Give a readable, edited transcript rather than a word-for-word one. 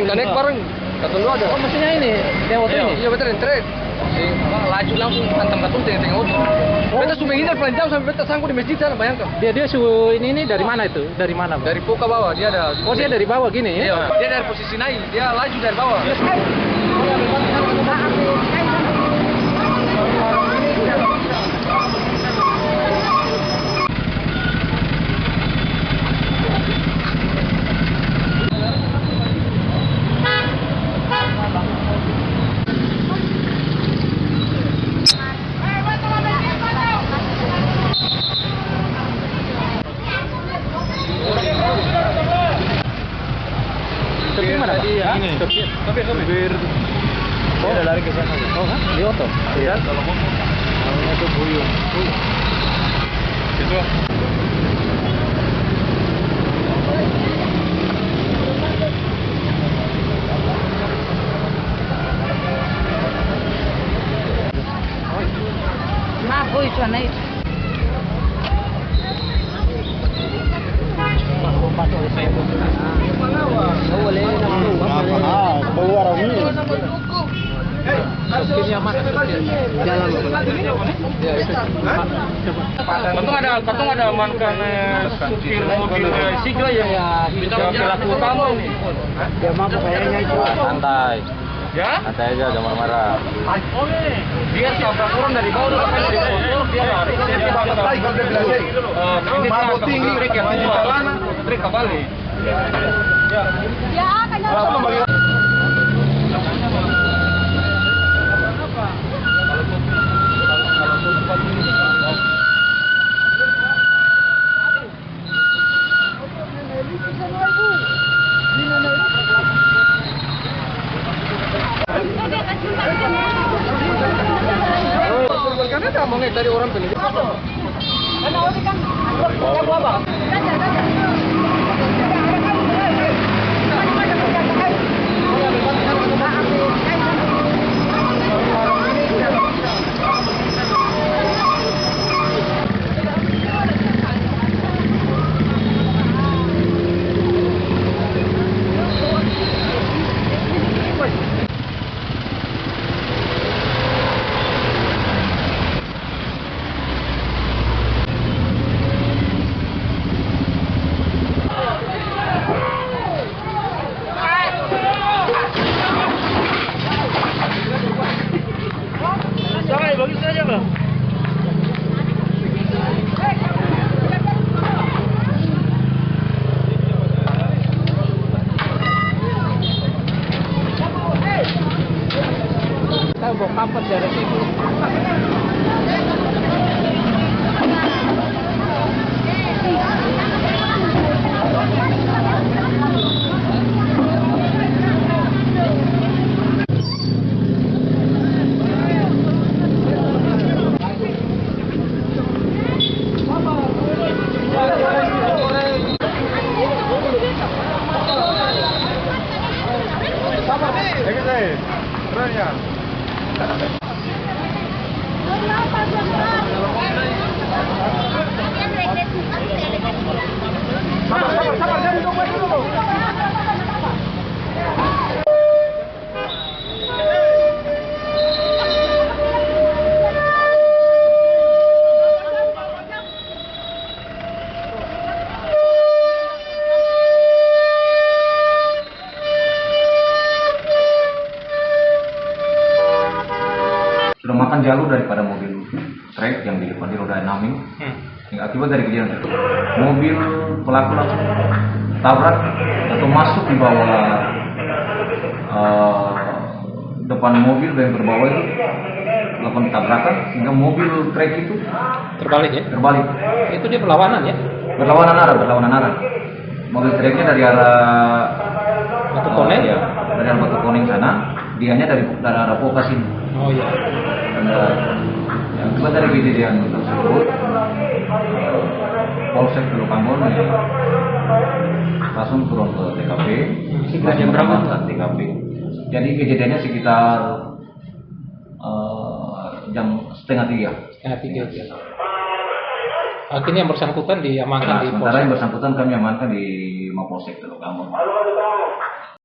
Udah naik bareng. Katun lu ada. Oh, mesinnya ini, yang waktu ini? Iya betul, trek. Laju langsung hantam katun tengah-tengah motor. Beta sudah menghindar pelan jam sampai beta sangkut di masjid sana, bayangkan. Dia ini dari mana itu? Dari mana, Bang? Dari Poka bawah, dia ada. Oh, dia dari bawah gini ya? Iya, dia dari posisi naik, dia laju dari bawah. Supir mana, Pak? Ini. Supir. Oh, dia lari ke sana. Oh, hah? Di oto? Iya, kalau mau. Namanya tuh Buyung. Itu. Maaf, itu naik. Supirnya mana? Jalan. Ya, itu. Katong ada mantan supir mobil Sigla yang pelaku utama ini. Dia mabuk kayaknya itu. Santai, Ya? santai aja, jangan marah-marah. Dia tabrak orang dari bawah, dari motor, dia lari, dia mabuk tinggi, trek yang tua, trek kembali. Ya, kayaknya. Karena tak mau dari orang peneliti. Bagus saja, Bang. Kita bawa kampas dari situ. Keren ya? Sabar, jangan duduk dulu. Sudah makan jalur daripada mobil trek yang di depan di roda 6 ini. Yang akibat dari kejadian itu, mobil pelaku langsung tabrak atau masuk di bawah depan mobil yang berbawah itu melakukan tabrakan sehingga mobil trek itu Terbalik ya? terbalik. Itu dia perlawanan ya? Berlawanan arah. Mobil treknya dari arah Batu Koneng? ya, dari arah Batu Koneng sana, dianya dari arah Poka sini. Oh iya. Yang kedua dari kejadian tersebut, Polsek Teluk Ambon langsung turun ke TKP. Jam berapa? Ke TKP. Jadi kejadiannya sekitar jam setengah 3. Setengah 3. Akhirnya yang bersangkutan diamankan di Sementara yang Polsek. bersangkutan kami amankan di Mapolsek Teluk Ambon.